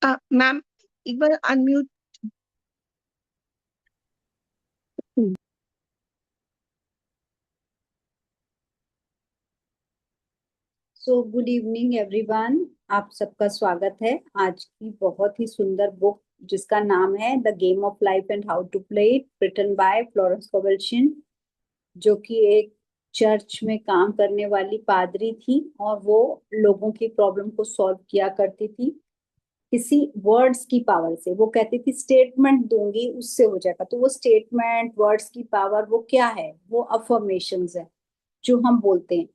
Ma'am, एक बार unmute. So good evening everyone. आप सबका स्वागत है आज की बहुत ही सुंदर बुक जिसका नाम है the game of life and how to play it, written by Florence scovel shinn, जो कि एक चर्च में काम करने वाली पादरी थी और वो लोगों की प्रॉब्लम को सॉल्व किया करती थी किसी वर्ड्स की पावर से। वो कहती थी स्टेटमेंट दूंगी उससे हो जाएगा। तो वो स्टेटमेंट वर्ड्स की पावर वो क्या है? वो अफर्मेशंस है जो हम बोलते हैं।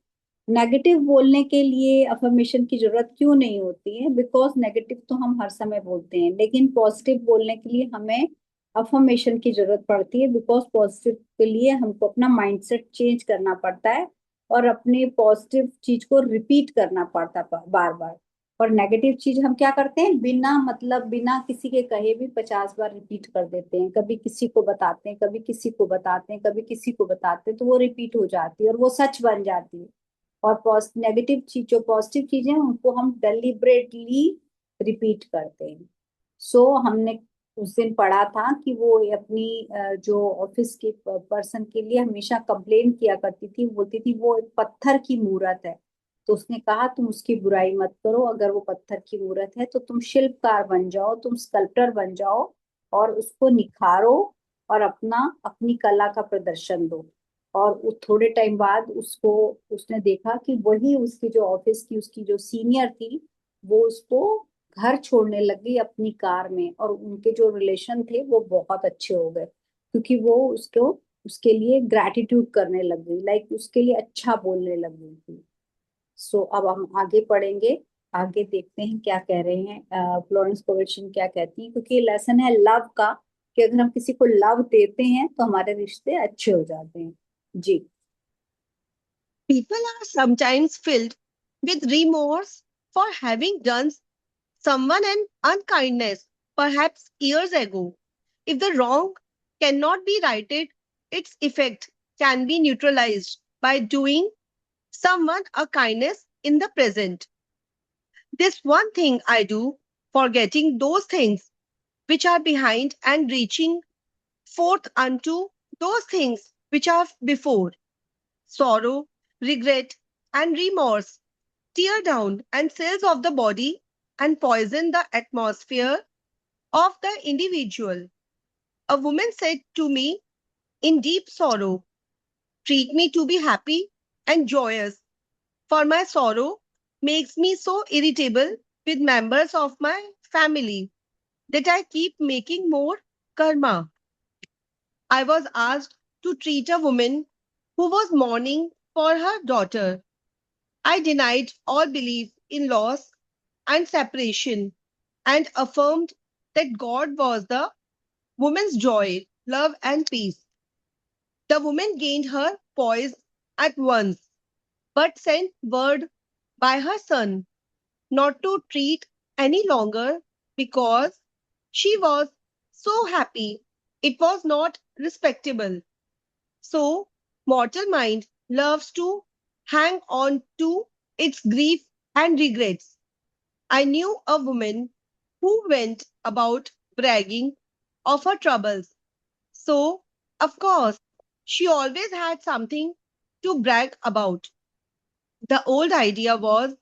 नेगेटिव बोलने के लिए अफर्मेशन की जरूरत क्यों नहीं होती है? बिकॉज नेगेटिव तो हम हर समय बोलते हैं, लेकिन पॉजिटिव बोलने के लिए हमें अफर्मेशन की जरूरत पड़ती है। बिकॉज पॉजिटिव के लिए हमको अपना माइंडसेट चेंज करना पड़ता है और अपने पॉजिटिव चीज को रिपीट करना पड़ता है बार बार। और नेगेटिव चीज हम क्या करते हैं? बिना मतलब बिना किसी के कहे भी 50 बार रिपीट कर देते हैं। कभी किसी को बताते हैं, कभी किसी को बताते हैं, कभी किसी को बताते हैं, तो वो रिपीट हो जाती है और वो सच बन जाती है। और नेगेटिव चीज, जो पॉजिटिव चीजें हैं उनको हम डेलिबरेटली रिपीट करते हैं। हमने उस दिन पढ़ा था कि वो अपनी जो ऑफिस के पर्सन के लिए हमेशा कंप्लेन किया करती थी, बोलती थी वो एक पत्थर की मूरत है। तो उसने कहा तुम उसकी बुराई मत करो, अगर वो पत्थर की मूरत है तो तुम शिल्पकार बन जाओ, तुम स्कल्प्टर बन जाओ और उसको निखारो और अपनी कला का प्रदर्शन दो। और थोड़े टाइम बाद उसको उसने देखा कि वही उसकी जो ऑफिस की उसकी जो सीनियर थी, वो उसको घर छोड़ने लग गई अपनी कार में, और उनके जो रिलेशन थे वो बहुत अच्छे हो गए क्योंकि वो उसको उसके लिए ग्रैटिट्यूड करने लग गई, लाइक उसके लिए अच्छा बोलने लग गई थी। अब हम आगे पढ़ेंगे, आगे देखते हैं क्या कह रहे हैं फ्लोरेंस कोवेल्शन क्या कहती है, क्योंकि ये लेसन है लव का, कि अगर हम किसी को लव देते हैं तो हमारे रिश्ते अच्छे हो जाते हैं। जी। People are sometimes filled with remorse for having done someone an unkindness, perhaps years ago. If the wrong cannot be righted, its effect can be neutralized by doing someone a kindness in the present. This one thing I do, forgetting those things which are behind and reaching forth unto those things which are before. Sorrow, regret, and remorse tear down and cells of the body and poison the atmosphere of the individual. A woman said to me in deep sorrow, treat me to be happy and joyous, for my sorrow makes me so irritable with members of my family that I keep making more karma. I was asked to treat a woman who was mourning for her daughter. I denied all belief in loss and separation and affirmed that God was the woman's joy, love, and peace. The woman gained her poise at once, but sent word by her son not to treat any longer because she was so happy. It was not respectable. So, mortal mind loves to hang on to its grief and regrets. I knew a woman who went about bragging of her troubles. So, of course, she always had something to brag about. The old idea was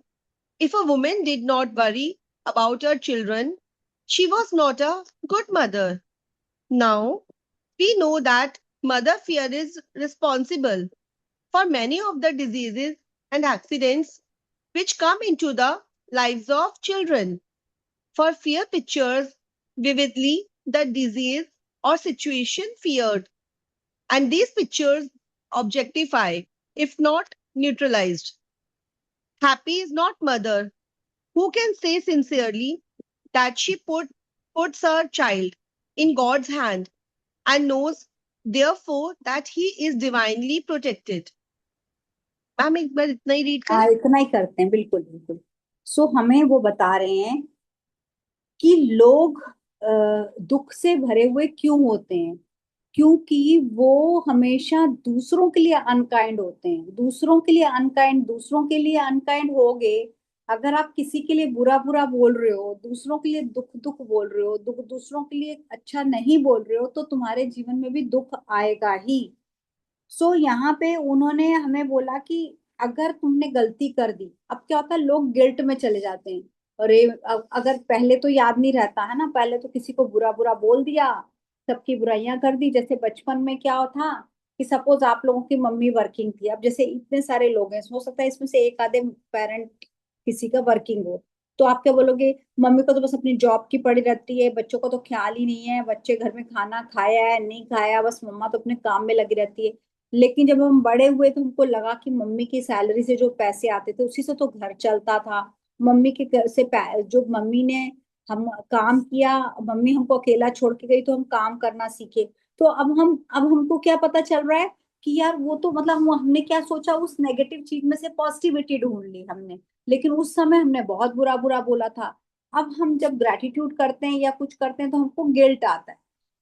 if a woman did not worry about her children, she was not a good mother. Now, we know that mother fear is responsible for many of the diseases and accidents which come into the lives of children. For fear pictures vividly the disease or situation feared, and these pictures objectify, if not neutralized. Happy is not mother who can say sincerely that she puts her child in God's hand and knows therefore that he is divinely protected. Ma'am एक बार इतना ही read करें। हाँ, इतना ही करते हैं, बिल्कुल बिल्कुल। हमें वो बता रहे हैं कि लोग दुख से भरे हुए क्यों होते हैं? क्योंकि वो हमेशा दूसरों के लिए अनकाइंड होते हैं। दूसरों के लिए अनकाइंड हो गए अगर आप किसी के लिए बुरा बुरा बोल रहे हो, दूसरों के लिए दुख दुख बोल रहे हो, दुख दूसरों के लिए अच्छा नहीं बोल रहे हो, तो तुम्हारे जीवन में भी दुख आएगा ही। सो यहाँ पे उन्होंने हमें बोला कि अगर तुमने गलती कर दी, अब क्या होता है, लोग गिल्ट में चले जाते हैं। अरे अगर पहले तो याद नहीं रहता है ना, पहले तो किसी को बुरा बुरा बोल दिया, सबकी बुराइयां कर दी। जैसे बचपन में क्या था कि सपोज आप लोगों की मम्मी वर्किंग थी, अब जैसे इतने सारे लोग हैं, हो सकता है इसमें से एक आधे पेरेंट किसी का वर्किंग हो, तो आप क्या बोलोगे, मम्मी को तो बस अपनी जॉब की पड़ी रहती है, बच्चों को तो ख्याल ही नहीं है, बच्चे घर में खाना खाया है नहीं खाया, बस मम्मा तो अपने काम में लगी रहती है। लेकिन जब हम बड़े हुए तो हमको लगा कि मम्मी की सैलरी से जो पैसे आते थे उसी से तो घर चलता था। मम्मी के घर से जो मम्मी ने हम काम किया, मम्मी हमको अकेला छोड़ के गई तो हम काम करना सीखे। तो अब हमको क्या पता चल रहा है कि यार वो तो मतलब हमने क्या सोचा, उस नेगेटिव चीज में से पॉजिटिविटी ढूंढ ली हमने, लेकिन उस समय हमने बहुत बुरा बुरा बोला था। अब हम जब ग्रेटिट्यूड करते हैं या कुछ करते हैं तो हमको गिल्ट आता है,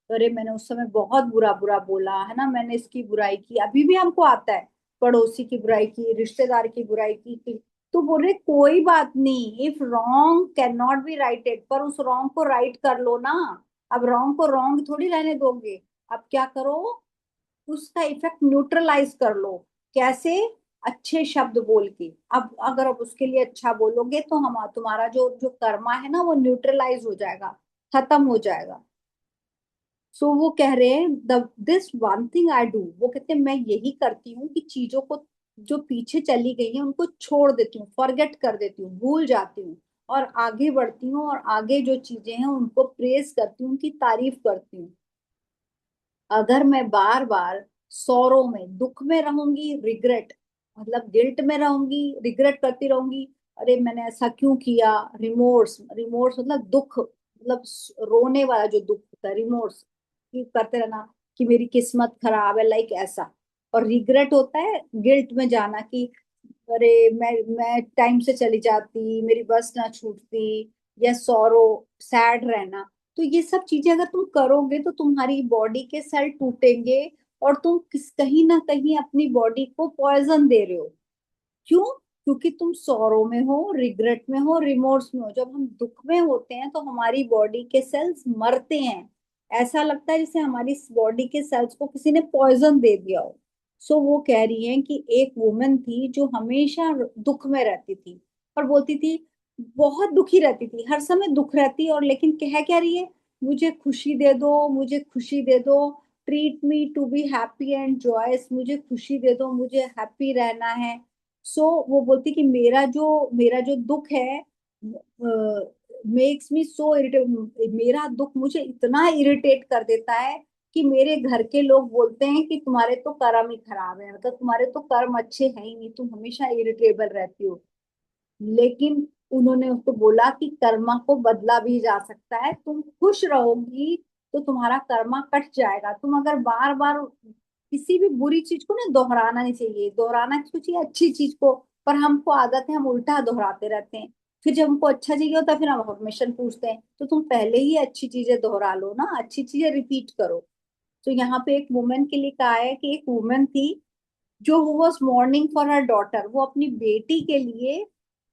अरे मैंने उस समय बहुत बुरा बुरा बोला है ना, मैंने इसकी बुराई की। अभी भी हमको आता है, पड़ोसी की बुराई की, रिश्तेदार की बुराई की। तो बोल रहे कोई बात नहीं, if wrong can not be righted, पर उस रॉन्ग को राइट कर लो ना। अब रॉन्ग को रॉन्ग थोड़ी रहने दोगे। अब क्या करो, उसका इफेक्ट न्यूट्रलाइज कर लो। कैसे? अच्छे शब्द बोल के। अब अगर आप उसके लिए अच्छा बोलोगे तो हम तुम्हारा जो जो कर्मा है ना वो न्यूट्रलाइज हो जाएगा, खत्म हो जाएगा। सो वो कह रहे हैं the this one thing I do, वो कहते हैं मैं यही करती हूँ कि चीजों को जो पीछे चली गई हैं उनको छोड़ देती हूँ, फॉरगेट कर देती हूँ, भूल जाती हूँ, और आगे बढ़ती हूँ, और आगे जो चीजें हैं उनको प्रेस करती हूँ, उनकी तारीफ करती हूँ। अगर मैं बार बार सौरों में, दुख में रहूंगी, रिग्रेट मतलब गिल्ट में रहूंगी, रिग्रेट करती रहूंगी, अरे मैंने ऐसा क्यों किया, रिमोर्स, रिमोर्स मतलब दुख, मतलब रोने वाला जो दुख होता है, रिमोर्स की करते रहना कि मेरी किस्मत खराब है, लाइक ऐसा। और रिग्रेट होता है गिल्ट में जाना कि अरे मैं टाइम से चली जाती, मेरी बस ना छूटती, या सौरो, सैड रहना। तो ये सब चीजें अगर तुम करोगे तो तुम्हारी बॉडी के सेल टूटेंगे, और तुम कहीं ना कहीं अपनी बॉडी को पॉइजन दे रहे हो। क्यों? क्योंकि तुम सौरो में हो, रिग्रेट में हो, रिमोर्स में हो। जब हम दुख में होते हैं तो हमारी बॉडी के सेल्स मरते हैं, ऐसा लगता है जैसे हमारी बॉडी के सेल्स को किसी ने पॉइजन दे दिया हो। सो वो कह रही हैं कि एक वुमन थी जो हमेशा दुख में रहती थी, और बोलती थी, बहुत दुखी रहती थी, हर समय दुख रहती, और लेकिन कह क्या रही है, मुझे खुशी दे दो, मुझे खुशी दे दो, treat me to be happy and joyous, मुझे खुशी दे दो, मुझे हैप्पी रहना है। सो वो बोलती कि मेरा जो दुख है मेक्स मी सो इरिटेट, मेरा दुख मुझे इतना इरिटेट कर देता है कि मेरे घर के लोग बोलते हैं कि तुम्हारे तो कर्म ही खराब है, मतलब तुम्हारे तो कर्म अच्छे हैं ही नहीं, तुम हमेशा इरिटेबल रहती हो। लेकिन उन्होंने उसको बोला कि कर्मा को बदला भी जा सकता है, तुम खुश रहोगी तो तुम्हारा कर्मा कट जाएगा। तुम अगर बार बार किसी भी बुरी चीज को ना दोहराना नहीं चाहिए, दोहराना किसी चाहिए अच्छी चीज को, पर हमको आदत है हम उल्टा दोहराते रहते हैं। फिर जब हमको अच्छा चाहिए होता है फिर हम परमिशन पूछते हैं, तो तुम पहले ही अच्छी चीजें दोहरा लो ना, अच्छी चीजें रिपीट करो। तो यहाँ पे एक वुमेन के लिए कहा है कि एक वुमेन थी जो who was morning for her daughter, वो अपनी बेटी के लिए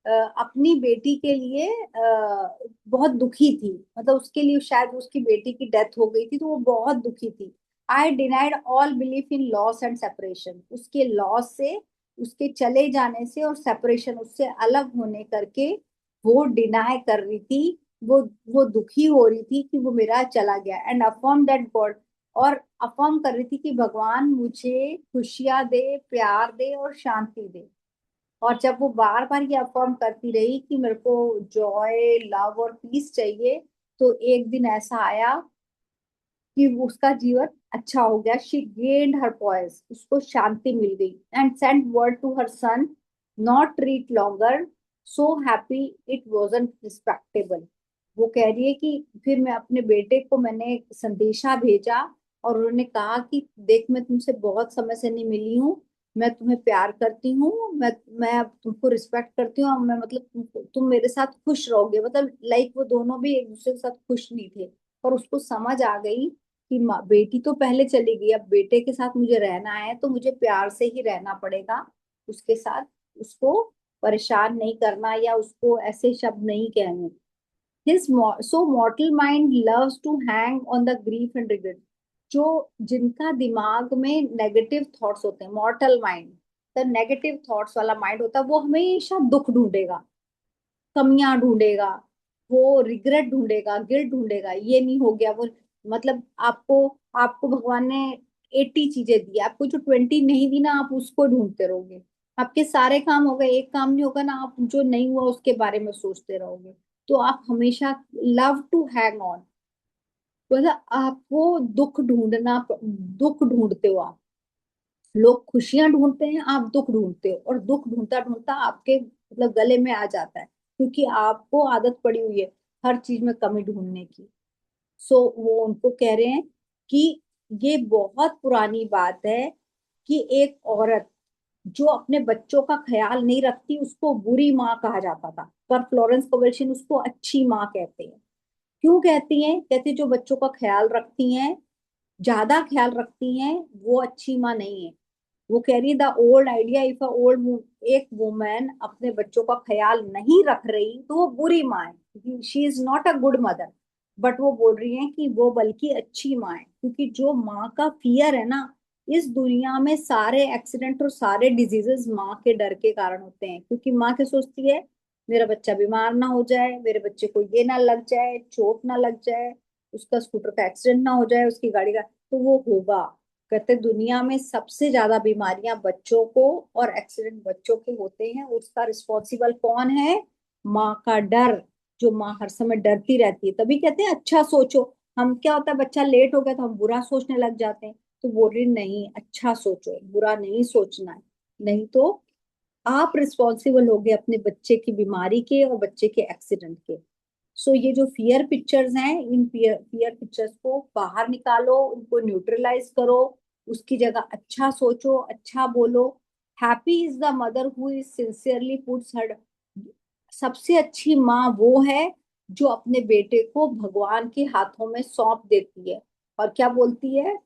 अपनी बेटी के लिए बहुत दुखी थी, मतलब उसके लिए शायद उसकी बेटी की डेथ हो गई थी तो वो बहुत दुखी थी। I denied all belief in loss and separation, उसके लॉस से, उसके चले जाने से और सेपरेशन, उससे अलग होने करके वो डिनाई कर रही थी, वो वो दुखी हो रही थी कि वो मेरा चला गया, एंड अफर्म दैट गॉड, और अफर्म कर रही थी कि भगवान मुझे खुशियां दे, प्यार दे और शांति दे। और जब वो बार बार ये अफर्म करती रही कि मेरे को जॉय, लव और पीस चाहिए, तो एक दिन ऐसा आया कि उसका जीवन अच्छा हो गया। शी गेन्ड हर पॉइस, उसको शांति मिल गई, and sent word to her son, not treat longer so happy it wasn't respectable. वो कह रही है कि फिर मैं अपने बेटे को मैंने एक संदेशा भेजा, और उन्होंने कहा कि देख मैं तुमसे बहुत समय से नहीं मिली हूँ, मैं तुम्हें प्यार करती हूँ, मैं अब तुमको रिस्पेक्ट करती हूँ, और मैं मतलब तुम मेरे साथ खुश रहोगे, मतलब लाइक वो दोनों भी एक दूसरे के साथ खुश नहीं थे। पर उसको समझ आ गई कि बेटी तो पहले चली गई, अब बेटे के साथ मुझे रहना है तो मुझे प्यार से ही रहना पड़ेगा उसके साथ, उसको परेशान नहीं करना या उसको ऐसे शब्द नहीं कहने। His so mortal mind loves to hang on the grief and regret. जो जिनका दिमाग में नेगेटिव थॉट्स होते हैं, मॉर्टल माइंड, तो नेगेटिव थॉट्स वाला माइंड होता है, वो हमेशा दुख ढूंढेगा, कमियां ढूंढेगा, वो रिग्रेट ढूंढेगा, गिल्ट ढूंढेगा, ये नहीं हो गया वो। मतलब आपको आपको भगवान ने 80 चीजें दी, आपको जो 20 नहीं दी ना, आप उसको ढूंढते रहोगे। आपके सारे काम हो गए, एक काम नहीं होगा ना, आप जो नहीं हुआ उसके बारे में सोचते रहोगे। तो आप हमेशा लव टू हैंग ऑन, मतलब आपको दुख ढूंढते हो आप। लोग खुशियां ढूंढते हैं, आप दुख ढूंढते हो, और दुख ढूंढता ढूंढता आपके मतलब गले में आ जाता है, क्योंकि आपको आदत पड़ी हुई है हर चीज में कमी ढूंढने की। सो वो उनको कह रहे हैं कि ये बहुत पुरानी बात है कि एक औरत जो अपने बच्चों का ख्याल नहीं रखती उसको बुरी माँ कहा जाता था, पर फ्लोरेंस कोवेल्शिन उसको अच्छी माँ कहते हैं। क्यों कहती हैं? कहती जो बच्चों का ख्याल रखती हैं, ज्यादा ख्याल रखती हैं, वो अच्छी माँ नहीं है। वो कह रही है the old idea, if a old एक वुमेन अपने बच्चों का ख्याल नहीं रख रही तो वो बुरी माँ है, she is not a good mother. But वो बोल रही है कि वो बल्कि अच्छी माँ है, क्योंकि जो माँ का फियर है ना, इस दुनिया में सारे एक्सीडेंट और सारे डिजीजेस माँ के डर के कारण होते हैं। क्योंकि माँ क्या सोचती है, मेरा बच्चा बीमार ना हो जाए, मेरे बच्चे को ये ना लग जाए, चोट ना लग जाए, उसका स्कूटर का एक्सीडेंट ना हो जाए, उसकी गाड़ी का, तो वो होगा। कहते दुनिया में सबसे ज्यादा बीमारियां बच्चों को और एक्सीडेंट बच्चों के होते हैं, उसका रिस्पॉन्सिबल कौन है? माँ का डर। जो माँ हर समय डरती रहती है, तभी कहते हैं अच्छा सोचो। हम क्या होता है, बच्चा लेट हो गया तो हम बुरा सोचने लग जाते हैं। तो बोल रही नहीं, अच्छा सोचो, बुरा नहीं सोचना है, नहीं तो आप रिस्पॉन्सिबल होगे अपने बच्चे की बीमारी के और बच्चे के एक्सीडेंट के। सो ये जो फियर पिक्चर्स हैं, इन फियर पिक्चर्स को बाहर निकालो, उनको न्यूट्रलाइज करो, उसकी जगह अच्छा सोचो, अच्छा बोलो। Happy is the mother who is sincerely puts her, सबसे अच्छी माँ वो है जो अपने बेटे को भगवान के हाथों में सौंप देती है, और क्या बोलती है,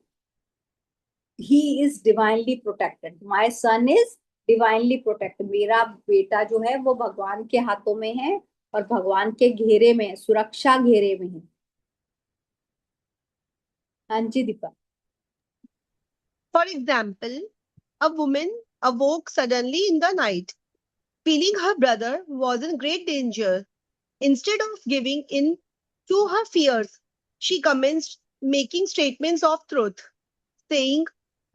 he is divinely protected, my son is divinely protected, मेरा बेटा जो है वो भगवान के हाथों में है और भगवान के घेरे में है, सुरक्षा घेरे में है। हाँ जी Deepa. For example, a woman awoke suddenly in the night, feeling her brother was in great danger. Instead of giving in to her fears, she commenced making statements of truth, saying,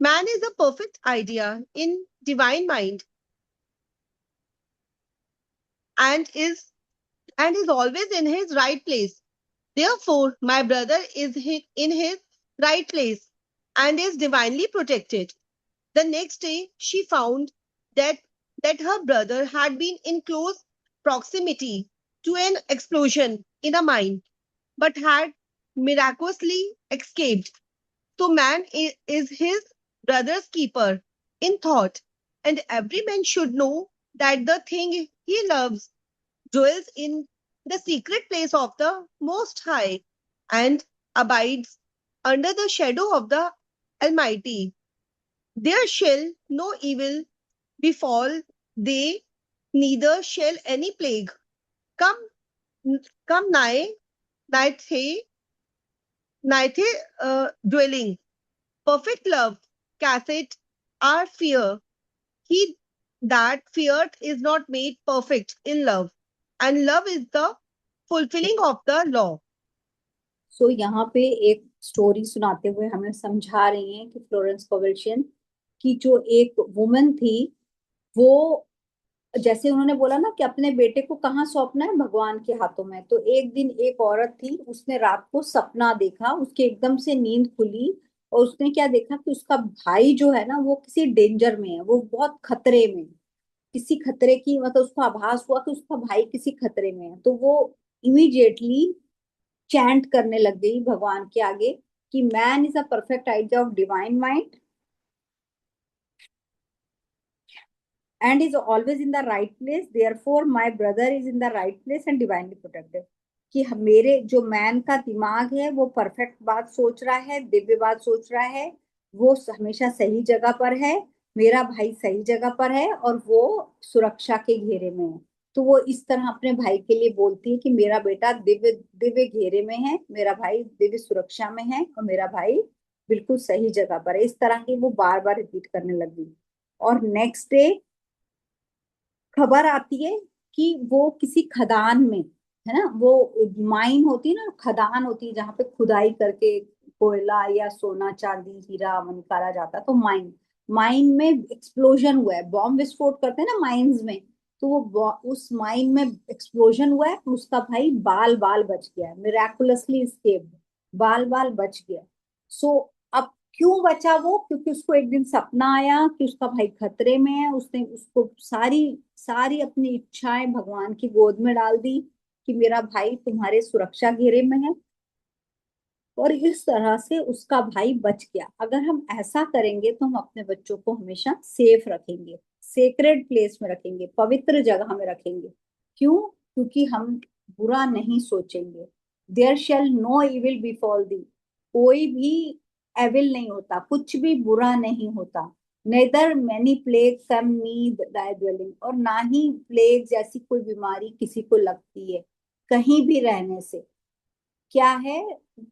man is a perfect idea in divine mind and is and is always in his right place. Therefore, my brother is in his right place and is divinely protected. The next day, she found that, that her brother had been in close proximity to an explosion in a mine, but had miraculously escaped. So, man is his brother's keeper in thought, and every man should know that the thing he loves dwells in the secret place of the Most High and abides under the shadow of the Almighty. There shall no evil befall thee, neither shall any plague come come nigh dwelling. Perfect love casteth our fear. He that feareth is not made perfect in love, and love is the fulfilling of the law. सो यहाँ पे एक story सुनाते हुए हमें समझा रही हैं कि फ्लोरेंस कोवेल्शियन की जो एक वुमन थी, वो जैसे उन्होंने बोला ना कि अपने बेटे को कहाँ सौंपना है, भगवान के हाथों में। तो एक दिन एक औरत थी, उसने रात को सपना देखा, उसके एकदम से नींद खुली, और उसने क्या देखा कि उसका भाई जो है ना वो किसी डेंजर में है, वो बहुत खतरे में, किसी खतरे की मतलब उसको आभास हुआ कि उसका भाई किसी खतरे में है। तो वो इमीडिएटली चैंट करने लग गई भगवान के आगे कि man is a perfect idea of divine mind and is always in the right place, therefore my brother is in the right place and divinely protected। कि मेरे जो मैन का दिमाग है वो परफेक्ट बात सोच रहा है, दिव्य बात सोच रहा है, वो हमेशा सही जगह पर है, मेरा भाई सही जगह पर है और वो सुरक्षा के घेरे में है। तो वो इस तरह अपने भाई के लिए बोलती है कि मेरा बेटा दिव्य दिव्य घेरे में है, मेरा भाई दिव्य सुरक्षा में है और मेरा भाई बिल्कुल सही जगह पर है। इस तरह की वो बार बार रिपीट करने लगी। और नेक्स्ट डे खबर आती है कि वो किसी खदान में, है ना, वो माइन होती है ना, खदान होती है जहाँ पे खुदाई करके कोयला या सोना चांदी हीरा निकाला जाता है, तो माइन माइन में एक्सप्लोजन हुआ है। बॉम्ब विस्फोट करते हैं ना माइंस में, तो उस माइन में एक्सप्लोजन हुआ है, तो उसका भाई बाल बाल बच गया, मिराकुलसली स्केप्ड, बाल बाल बच गया। सो अब क्यों बचा वो? क्योंकि उसको एक दिन सपना आया कि उसका भाई खतरे में है। उसने उसको सारी सारी अपनी इच्छाएं भगवान की गोद में डाल दी कि मेरा भाई तुम्हारे सुरक्षा घेरे में है, और इस तरह से उसका भाई बच गया। अगर हम ऐसा करेंगे तो हम अपने बच्चों को हमेशा सेफ रखेंगे, सेक्रेड प्लेस में रखेंगे, पवित्र जगह में रखेंगे। क्यों? क्योंकि हम बुरा नहीं सोचेंगे। देयर शेल नो इविल बिफॉल दी, कोई भी एविल नहीं होता, कुछ भी बुरा नहीं होता। नेदर मैनी प्लेग कम नी दाई ड्वेलिंग, और ना ही प्लेग जैसी कोई बीमारी किसी को लगती है कहीं भी रहने से। क्या है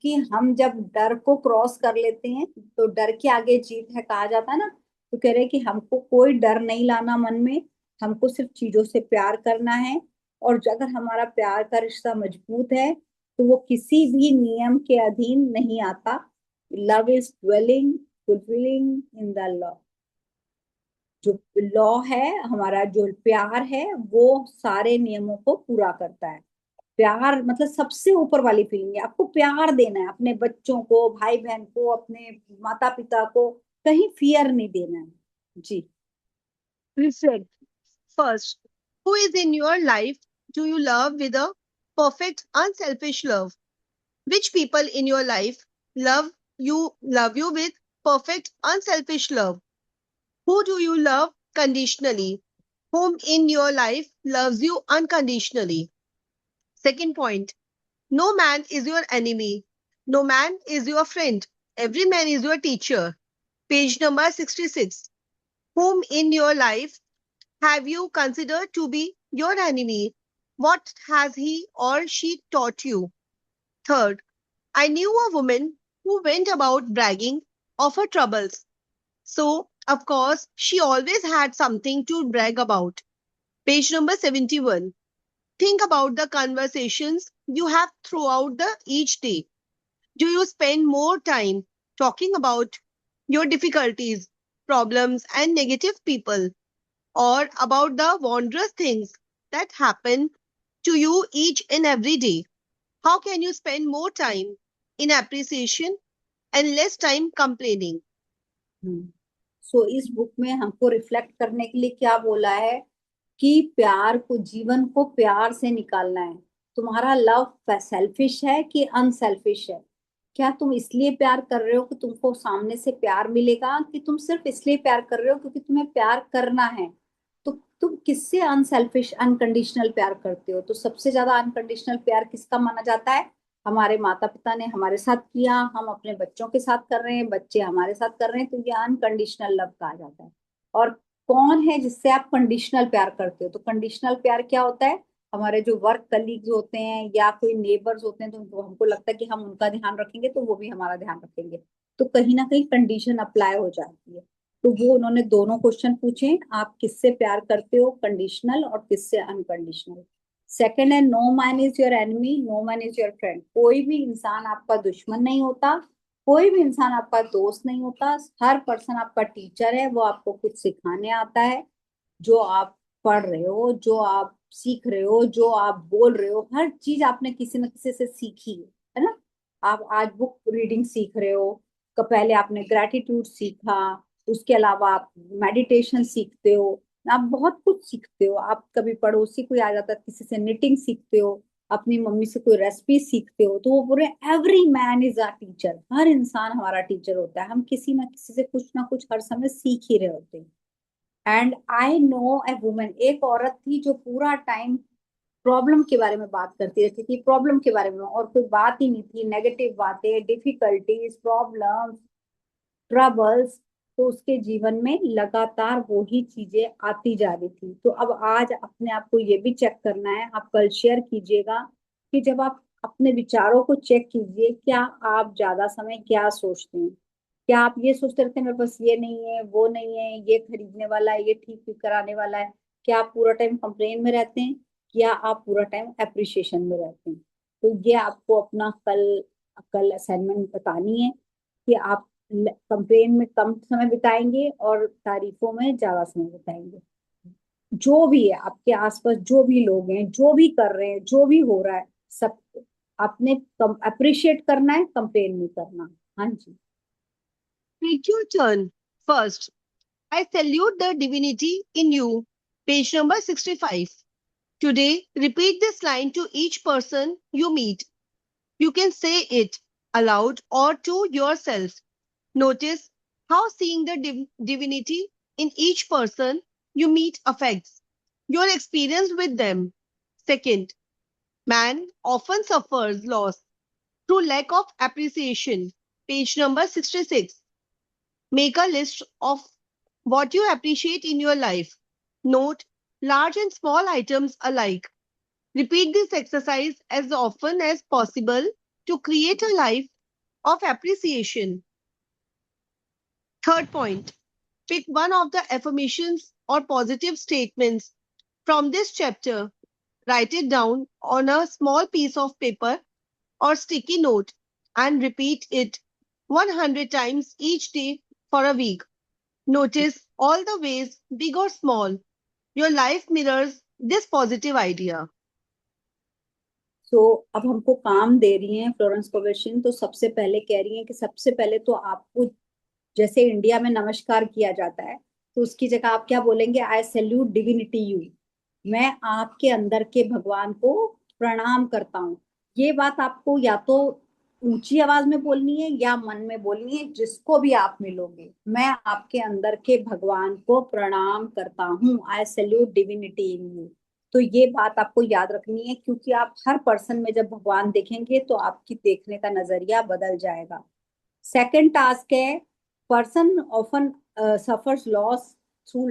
कि हम जब डर को क्रॉस कर लेते हैं तो डर के आगे जीत है कहा जाता है ना। तो कह रहे हैं कि हमको कोई डर नहीं लाना मन में, हमको सिर्फ चीजों से प्यार करना है। और अगर हमारा प्यार का रिश्ता मजबूत है तो वो किसी भी नियम के अधीन नहीं आता। Love is dwelling fulfilling in the law. जो लॉ है, हमारा जो प्यार है, वो सारे नियमों को पूरा करता है। प्यार मतलब सबसे ऊपर वाली फीलिंग है। आपको प्यार देना है अपने बच्चों को, भाई बहन को, अपने माता पिता को, कहीं फियर नहीं देना है। जी। Reflect. First, who is in your life do you love with a perfect, unselfish love? Which people in your life love you with perfect, unselfish love? Who do you love conditionally? Whom in your life loves you unconditionally? Second point, no man is your enemy. No man is your friend. Every man is your teacher. Page number 66. Whom in your life have you considered to be your enemy? What has he or she taught you? Third, I knew a woman who went about bragging of her troubles. So, of course, she always had something to brag about. Page number 71. Think about the conversations you have throughout the each day. Do you spend more time talking about your difficulties, problems, and negative people, or about the wondrous things that happen to you each and every day? How can you spend more time in appreciation and less time complaining? सो इस book में हमको reflect करने के लिए क्या बोला है कि प्यार को, जीवन को प्यार से निकालना है। तुम्हारा लव सेल्फिश है कि अनसेल्फिश है? क्या तुम इसलिए प्यार कर रहे हो कि तुमको सामने से प्यार मिलेगा, कि तुम सिर्फ इसलिए प्यार कर रहे हो क्योंकि तुम्हें प्यार करना है? तो तुम किससे अनसेल्फिश अनकंडीशनल प्यार करते हो? तो सबसे ज्यादा अनकंडीशनल प्यार किसका माना जाता है? हमारे माता पिता ने हमारे साथ किया, हम अपने बच्चों के साथ कर रहे हैं, बच्चे हमारे साथ कर रहे हैं, तो ये अनकंडीशनल लव कहा जाता है। और कौन है जिससे आप कंडीशनल प्यार करते हो? तो कंडीशनल प्यार क्या होता है? हमारे जो वर्क कलीग्स होते हैं या कोई नेबर्स होते हैं, तो हमको लगता है कि हम उनका ध्यान रखेंगे तो वो भी हमारा ध्यान रखेंगे। तो कहीं ना कहीं कंडीशन अप्लाई हो जाती है। तो वो उन्होंने दोनों क्वेश्चन पूछे, आप किससे प्यार करते हो, कंडीशनल और किससे अनकंडीशनल। सेकंड है, no man is your enemy, no man is your friend. कोई भी इंसान आपका दुश्मन नहीं होता, कोई भी इंसान आपका दोस्त नहीं होता। हर पर्सन आपका टीचर है, वो आपको कुछ सिखाने आता है। जो आप पढ़ रहे हो, जो आप सीख रहे हो, जो आप बोल रहे हो, हर चीज आपने किसी न किसी से सीखी है ना। आप आज बुक रीडिंग सीख रहे हो, पहले आपने ग्रेटिट्यूड सीखा, उसके अलावा आप मेडिटेशन सीखते हो, आप बहुत कुछ सीखते हो। आप कभी पड़ोसी कोई आ जाता है, किसी से निटिंग सीखते हो, अपनी मम्मी से कोई रेसिपी सीखते हो। तो वो पूरे every man is a teacher, हर इंसान हमारा टीचर होता है। हम किसी ना किसी से कुछ ना कुछ हर समय सीख ही रहे होते हैं। And I know a woman, एक औरत थी जो पूरा टाइम प्रॉब्लम के बारे में बात करती रहती थी, प्रॉब्लम के बारे में, और कोई बात ही नहीं थी, नेगेटिव बातें, डिफिकल्टीज, प्रॉब्लम्स, ट्रबल्स। तो उसके जीवन में लगातार वो ही चीजें आती जा रही थी। तो अब आज अपने आप को ये भी चेक करना है, आप कल शेयर कीजिएगा कि जब आप अपने विचारों को चेक कीजिए, क्या आप ज्यादा समय क्या सोचते हैं? क्या आप ये सोचते रहते हैं मेरे पास ये नहीं है, वो नहीं है, ये खरीदने वाला है, ये ठीक कराने वाला है? क्या आप पूरा टाइम कंप्लेन में रहते हैं, या आप पूरा टाइम अप्रिशिएशन में रहते हैं? तो ये आपको अपना कल कल असाइनमेंट बतानी है कि आप कंप्लेन में कम समय बिताएंगे और तारीफों में ज्यादा समय बिताएंगे। जो भी है आपके आसपास, जो भी लोग हैं, जो भी कर रहे हैं, जो भी हो रहा है, सब आपने अप्रिशिएट करना है, कंप्लेन नहीं करना। हाँ जी। Take your turn. First, I salute the divinity in you. Page number 65. Today, repeat this line to each person you meet. You can say it aloud or to yourself. Notice how seeing the divinity in each person you meet affects your experience with them. Second, man often suffers loss through lack of appreciation. Page number 66. Make a list of what you appreciate in your life. Note large and small items alike. Repeat this exercise as often as possible to create a life of appreciation. Third point, pick one of the affirmations or positive statements from this chapter. Write it down on a small piece of paper or sticky note and repeat it 100 times each day for a week. Notice all the ways, big or small, your life mirrors this positive idea. सो अब हमको काम दे रही हैं Florence कोवेशिन, तो सबसे पहले कह रही हैं कि सबसे पहले तो आपको, जैसे इंडिया में नमस्कार किया जाता है, तो उसकी जगह आप क्या बोलेंगे? आई सैल्यूट डिविनिटी यू। मैं आपके अंदर के भगवान को प्रणाम करता हूँ। ये बात आपको या तो ऊंची आवाज में बोलनी है या मन में बोलनी है, जिसको भी आप मिलोगे। मैं आपके अंदर के भगवान को प्रणाम करता हूँ, आई सैल्यूट डिविनिटी इन यू। तो ये बात आपको याद रखनी है, क्योंकि आप हर पर्सन में जब भगवान देखेंगे तो आपकी देखने का नजरिया बदल जाएगा। सेकंड टास्क है, person often suffers loss through.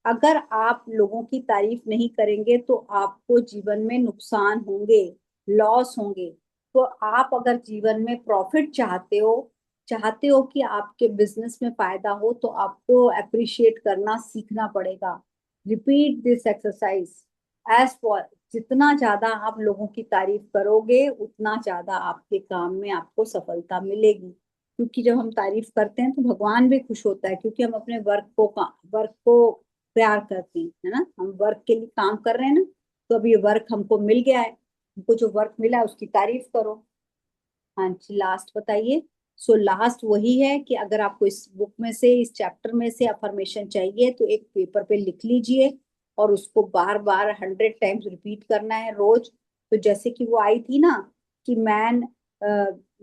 अगर आप लोगों की तारीफ नहीं करेंगे तो आपको जीवन में नुकसान होंगे, लॉस होंगे। तो आप अगर जीवन में प्रॉफिट चाहते हो कि आपके बिजनेस में फायदा हो, तो आपको अप्रिशिएट करना सीखना पड़ेगा। Repeat this exercise as for. जितना ज्यादा आप लोगों की तारीफ करोगे, उतना ज्यादा आपके काम में आपको सफलता मिलेगी। क्योंकि जब हम तारीफ करते हैं तो भगवान भी खुश होता है, क्योंकि हम अपने वर्क को प्यार करते हैं, है ना? हम वर्क के लिए काम कर रहे हैं ना, तो अब ये वर्क हमको मिल गया है, हमको जो वर्क मिला है उसकी तारीफ करो। हाँ जी, लास्ट बताइए। सो लास्ट वही है कि अगर आपको इस बुक में से, इस चैप्टर में से अफर्मेशन चाहिए, तो एक पेपर पे लिख लीजिए और उसको बार बार 100 टाइम्स रिपीट करना है रोज। तो जैसे कि वो आई थी ना कि man,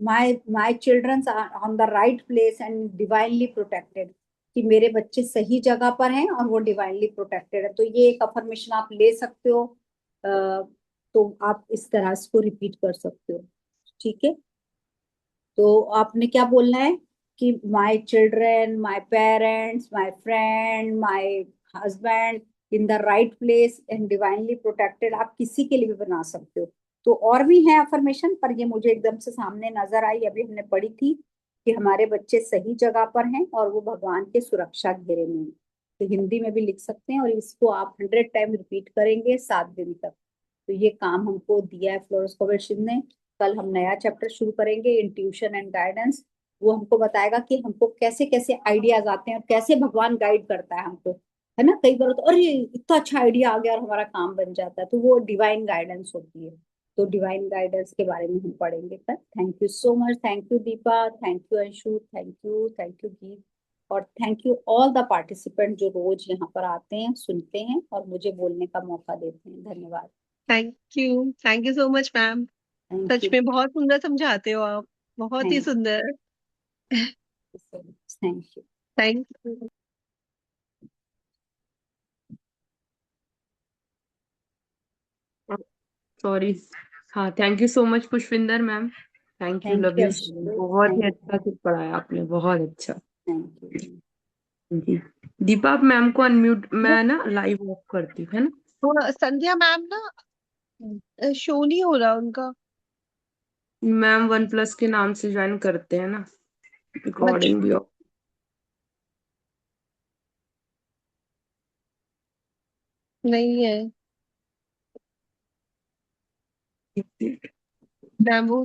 my my childrens are on the right place and divinely protected, कि मेरे बच्चे सही जगह पर हैं और वो डिवाइनली प्रोटेक्टेड है। तो ये एक अफर्मेशन आप ले सकते हो। तो आप इस तरह इसको रिपीट कर सकते हो। ठीक है, तो आपने क्या बोलना है कि my children, my parents, my friend, my husband in the right place and divinely protected. आप किसी के लिए भी बना सकते हो। तो और भी है अफर्मेशन, पर ये मुझे एकदम से सामने नजर आई, अभी हमने पढ़ी थी कि हमारे बच्चे सही जगह पर हैं और वो भगवान के सुरक्षा घेरे में हैं। तो हिंदी में भी लिख सकते हैं, और इसको आप 100 टाइम रिपीट करेंगे 7 दिन तक। तो ये काम हमको दिया है फ्लोरेंस कोवेशिन ने। कल हम नया चैप्टर शुरू करेंगे, इंट्यूशन एंड गाइडेंस। वो हमको बताएगा कि हमको कैसे कैसे आइडियाज आते हैं और कैसे भगवान गाइड करता है हमको, है ना? कई बार तो अरे इतना अच्छा आइडिया आ गया और हमारा काम बन जाता है, तो वो डिवाइन गाइडेंस होती है। तो डिवाइन गाइडेंस के बारे में हम पढ़ेंगे कल। Thank you so much. Thank you Deepa, thank you Anshu, thank you गीत, और thank you all the participant जो रोज यहाँ पर आते हैं, सुनते हैं और मुझे बोलने का मौका देते हैं। धन्यवाद। Thank you so much ma'am. Thank such you. में बहुत सुंदर समझाते हो आप, बहुत ही थैंक सुंदर। You so much. Thank you. Thank you. Sorry. हाँ, thank you so much Pushpinder ma'am. Thank you, thank love you you. Anshu. बहुत ही थैंक अच्छा से पढ़ाया आपने, बहुत अच्छा। Thank you. जी। दीपा, आप मैम को अनम्यूट, मैं ना लाइव ऑफ करती हूँ, है ना? हाँ, संध्या मैम ना शो नहीं हो रहा उनका। मैम वन प्लस के नाम से ज्वाइन करते हैं ना, अच्छा, रिकॉर्डिंग भी ऑफ। नहीं है मैम वो